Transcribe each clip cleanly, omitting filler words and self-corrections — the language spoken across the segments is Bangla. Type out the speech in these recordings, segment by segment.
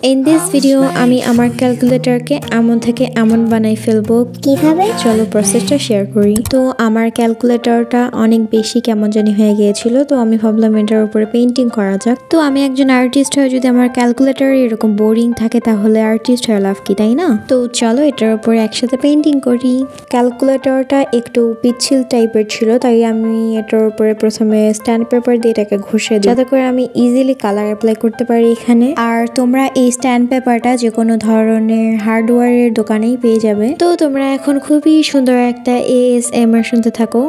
In this video আমি আমার ক্যালকুলেটরকে এমন থেকে এমন বানাই ফেলবো। কিভাবে চলো প্রসেসটা শেয়ার করি। তো আমার ক্যালকুলেটরটা অনেক বেশি কেমন জানি হয়ে গিয়েছিল, তো আমি ভাবলাম এটার উপরে পেইন্টিং করা যাক। তো আমি একজন আর্টিস্ট হয়ে যদি আমার ক্যালকুলেটর এরকম বোরিং থাকে তাহলে আর্টিস্ট হয়ে লাভ কি, তাই না? তো চলো এটার উপরে একসাথে পেইন্টিং করি। ক্যালকুলেটরটা একটু পিচ্ছিল টাইপের ছিল, তাই আমি এটার উপরে প্রথমে স্ট্যান্ড পেপার দিয়ে এটাকে ঘষে দিই যাতে করে আমি ইজিলি কালার অ্যাপ্লাই করতে পারি এখানে। আর তোমরা এই স্ট্যান্ড পেপারটা যে কোনো ধরনের হার্ডওয়্যারের দোকানেই পেয়ে যাবে। তো তোমরা এখন খুবই সুন্দর একটা ASMR শুনতে থাকো।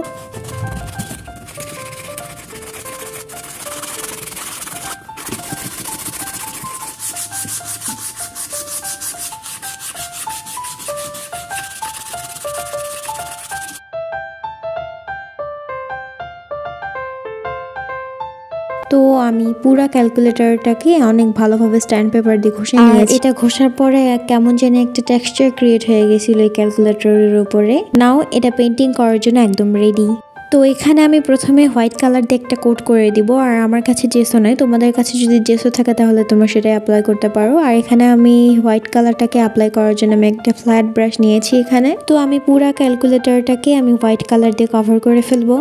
তো আমি পুরা ক্যালকুলেটরটাকে অনেক ভালোভাবে স্ট্যান্ড পেপার দিয়ে ঘষে নিয়েছি। এটা ঘষার পরে কেমন যেন একটা টেক্সচার ক্রিয়েট হয়ে গেছিল এই ক্যালকুলেটরের উপরে। নাও এটা পেইন্টিং করার জন্য একদম রেডি। তো এখানে আমি প্রথমে হোয়াইট কালার দিয়ে একটা কোট করে দিব। আর আমার কাছে জেসো নাই, তোমাদের কাছে যদি জেসো থাকে তাহলে তোমরা সেটা অ্যাপ্লাই করতে পারো। আর এখানে আমি হোয়াইট কালারটাকে অ্যাপ্লাই করার জন্য আমি একটা ফ্ল্যাট ব্রাশ নিয়েছি এখানে। তো আমি পুরা ক্যালকুলেটরটাকে আমি হোয়াইট কালার দিয়ে কভার করে ফেলবো।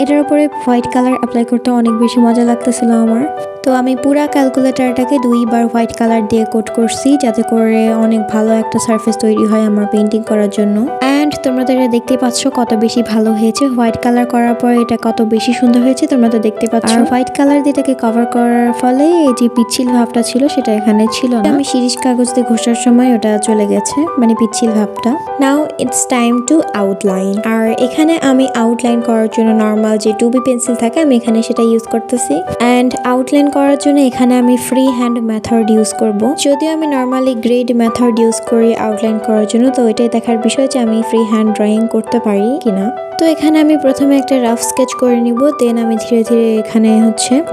এটার উপরে হোয়াইট কালার অ্যাপ্লাই করতে অনেক বেশি মজা লাগতেছিল আমার। তো আমি পুরা ক্যালকুলেটরটাকে দুইবার হোয়াইট কালার দিয়ে কোট করছি যাতে করে অনেক ভালো একটা সারফেস তৈরি হয় আমার পেইন্টিং করার জন্য। অ্যান্ড তোমরা তো এটা দেখতে পাচ্ছ কত বেশি ভালো হয়েছে। হোয়াইট কালার করার পর এটা কত বেশি সুন্দর হয়েছে তোমরা তো দেখতে পাচ্ছ। হোয়াইট কালার দিয়ে এটাকে কভার করার ফলে এই যে পিচ্ছিল ভাবটা ছিল সেটা এখানে ছিল না। আমি শিরিষ কাগজ দিয়ে ঘষার সময় ওটা চলে গেছে, মানে পিচ্ছিল ভাবটা। Now it's time to outline. আর এখানে আমি আউটলাইন করার জন্য নর্মাল যে 2B পেন্সিল থাকে আমি এখানে সেটা ইউজ করতেছি। অ্যান্ড আউটলাইন করার জন্য এখানে আমি ফ্রি হ্যান্ড মেথড ইউজ করব। যদিও আমি নর্মালি গ্রেড মেথড ইউজ করি আউটলাইন করার জন্য, তো এটাই দেখার বিষয় যে আমি ফ্রি হ্যান্ড ড্রয়িং করতে পারি কিনা। তো এখানে আমি প্রথমে একটা রাফ স্কেচ করে নিব, দেন আমি ধীরে ধীরে এখানে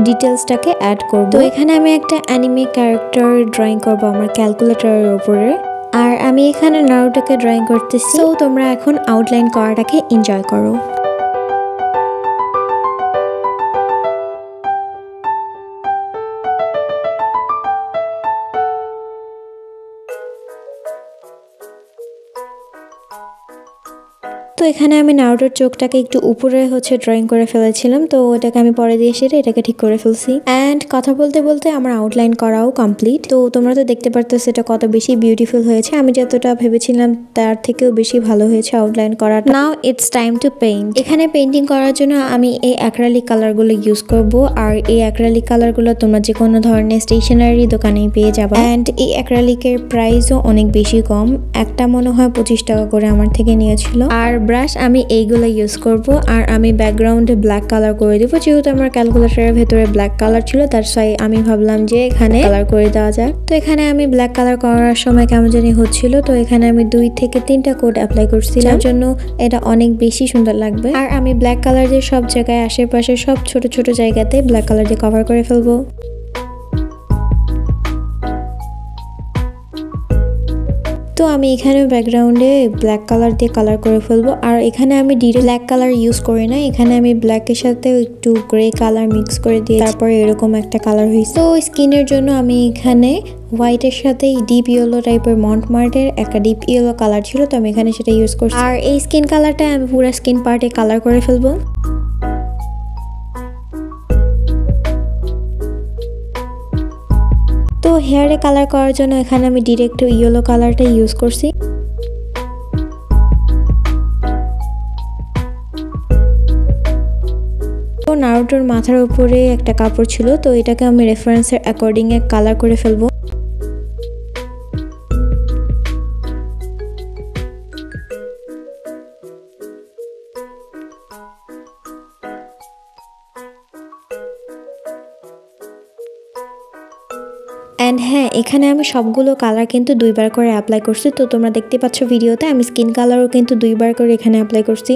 ডিটেলসটাকে অ্যাড করব। তো এখানে আমি একটা অ্যানিমে ক্যারেক্টার ড্রয়িং করব আমার ক্যালকুলেটরের উপরে। আর আমি এখানে নারুটোকে ড্রয়িং করতেছি। তো তোমরা এখন আউটলাইন করাটাকে এনজয় করো। তো এখানে আমি নারুটোর চোখটাকে একটু উপরে ড্রয়িং করে ফেলেছিলাম, তো ওটাকে আমি পরে দিয়ে সেরে এটাকে ঠিক করে ফেলছি। অ্যান্ড কথা বলতে বলতে আমার আউটলাইন করাও কমপ্লিট। তো তোমরা তো দেখতে পারতেছো এটা কত বেশি বিউটিফুল হয়েছে। আমি যতটা ভেবেছিলাম তার থেকেও বেশি ভালো হয়েছে আউটলাইন করাটা। নাও ইটস টাইম টু পেইন্ট। এখানে পেইন্টিং করার জন্য আমি এই অ্যাক্রিলিক কালারগুলো ইউজ করব। আর এই অ্যাক্রিলিক কালারগুলো তোমরা যে কোনো ধরনের স্টেশনারি দোকানেই পেয়ে যাবে। অ্যান্ড এই অ্যাক্রিলিকের প্রাইসও অনেক বেশি কম, একটা মনে হয় 25 টাকা করে আমার থেকে নিয়েছিল। আর ব্রাশ আমি এইগুলো ইউজ করব। আর আমি ব্যাকগ্রাউন্ডে ব্ল্যাক কালার করে দেবো, যেহেতু আমার ক্যালকুলেটরের ভেতরে ব্ল্যাক কালার ছিল তার সাই আমি ভাবলাম যে এখানে কালার করে দেওয়া যায়। তো এখানে আমি ব্ল্যাক কালার করার সময় কেমন জানি হচ্ছিল, তো এখানে আমি 2 থেকে 3টা কোড অ্যাপ্লাই করছি, যার জন্য এটা অনেক বেশি সুন্দর লাগবে। আর আমি ব্ল্যাক কালার দিয়ে সব জায়গায় আশেপাশে সব ছোট ছোট জায়গাতে ব্ল্যাক কালার দিয়ে কভার করে ফেলবো। তো আমি এখানে ব্যাকগ্রাউন্ডে ব্ল্যাক কালার দিয়ে কালার করে ফেলবো। আর এখানে আমি ডিরেক্ট ব্ল্যাক কালার ইউজ করি না, এখানে আমি ব্ল্যাকের সাথে একটু গ্রে কালার মিক্স করে দিয়ে তারপরে এরকম একটা কালার হয়েছে। তো স্কিনের জন্য আমি এখানে হোয়াইটের সাথে ডিপ ইয়েলো টাইপের মন্টমার্টের একটা ডিপ ইয়েলো কালার ছিল, তো আমি এখানে সেটা ইউজ করছি। আর এই স্কিন কালারটা আমি পুরো স্কিন পার্টে কালার করে ফেলবো। তো হেয়ারে কালার করার জন্য এখানে আমি ডিরেক্ট ইয়েলো কালারটা ইউজ করছি। তো নারুটোর মাথার উপরে একটা কাপড় ছিল, তো এটাকে আমি রেফারেন্সের অ্যাকর্ডিং এ কালার করে ফেলবো। অ্যান্ড হ্যাঁ, এখানে আমি সবগুলো কালার কিন্তু 2বার করে অ্যাপ্লাই করছি। তো তোমরা দেখতে পাচ্ছ ভিডিওতে আমি স্কিন কালারও কিন্তু 2বার করে এখানে অ্যাপ্লাই করছি।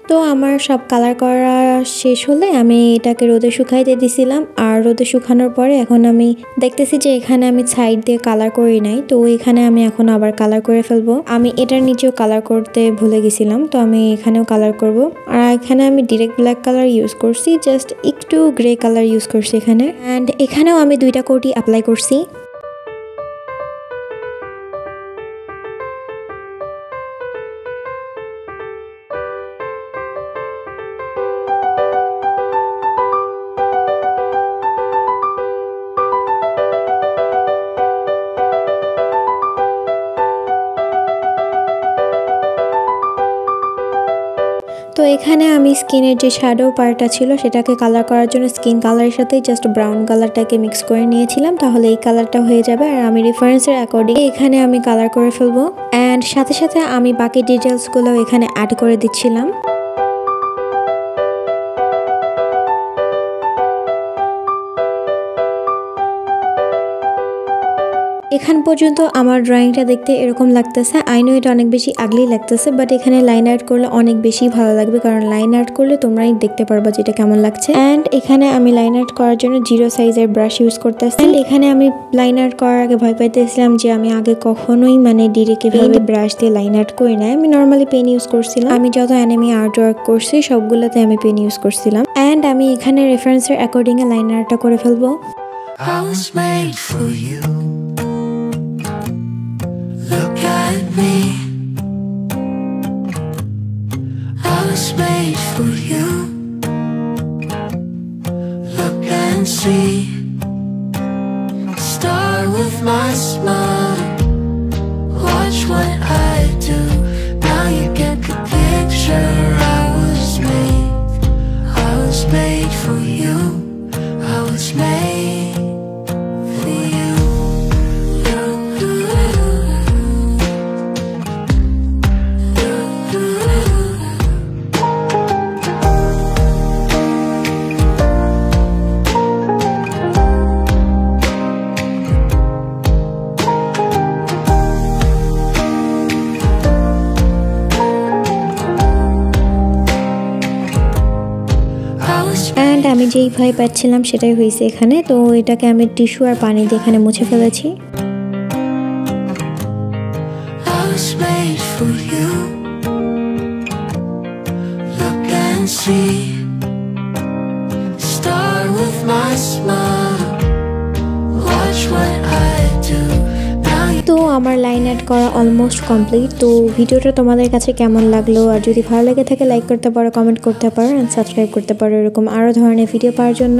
তো আমার সব কালার করা শেষ হলে আমি এটাকে রোদে শুকাইতে দিছিলাম। আর রোদে শুকানোর পরে এখন আমি দেখতেছি যে এখানে আমি সাইড দিয়ে কালার করি নাই, তো এখানে আমি এখন আবার কালার করে ফেলবো। আমি এটার নিচেও কালার করতে ভুলে গেছিলাম, তো আমি এখানেও কালার করব। আর এখানে আমি ডিরেক্ট ব্ল্যাক কালার ইউজ করছি, জাস্ট একটু গ্রে কালার ইউজ করছি এখানে। অ্যান্ড এখানেও আমি 2টা কোটই অ্যাপ্লাই করছি। তো এখানে আমি স্কিনের যে শ্যাডো পার্টটা ছিল সেটাকে কালার করার জন্য স্কিন কালারের সাথে জাস্ট ব্রাউন কালারটাকে মিক্স করে নিয়েছিলাম, তাহলে এই কালারটা হয়ে যাবে। আর আমি রেফারেন্সের অ্যাকর্ডিং এখানে আমি কালার করে ফেলবো। অ্যান্ড সাথে সাথে আমি বাকি ডিটেলসগুলো এখানে অ্যাড করে দিচ্ছিলাম। এখান পর্যন্ত আমার ড্রয়িংটা দেখতে এরকম লাগতেছে। আই নো এটা অনেক বেশি আগলি লাগতেছে, বাট এখানে লাইন আর্ট করলে অনেক বেশি ভালো লাগবে, কারণ লাইন আর্ট করলে তোমরাই দেখতে পারবা যেটা কেমন লাগছে। অ্যান্ড এখানে আমি লাইন আর্ট করার জন্য 0 সাইজের ব্রাশ ইউজ করতেছি। এখানে আমি লাইন আর্ট করার আগে ভয় পাইতেছিলাম যে আমি আগে কখনোই ডিরেক্ট এভাবে ব্রাশ দিয়ে লাইন আর্ট করি না, আমি নর্মালি পেন ইউজ করছিলাম। আমি যত অ্যানিমে আর্ট ওয়ার্ক করছি সবগুলোতে আমি পেন ইউজ করছিলাম। অ্যান্ড আমি এখানে রেফারেন্সের অ্যাকর্ডিং এ লাইন আর্টটা করে ফেলবো। I was made for you. Look at me. I was made for you. Look and see. Start with my smile. Watch what I do. Now you get the picture. I was made for you. I was made for you. And আমি যেই ভয় পাচ্ছিলাম সেটাই হয়েছে এখানে। তো এটাকে আমি টিস্যু আর পানি দিয়ে এখানে মুছে ফেলেছি। I was made for you. Look and see. Start with my smile. Watch what I do. তো আমার লাইন আর্ট করা অলমোস্ট কমপ্লিট। তো ভিডিওটা তোমাদের কাছে কেমন লাগলো, আর যদি ভালো লেগে থাকে লাইক করতে পারো, কমেন্ট করতে পারো, অ্যান্ড সাবস্ক্রাইব করতে পারো এরকম আরও ধরনের ভিডিও পাওয়ার জন্য।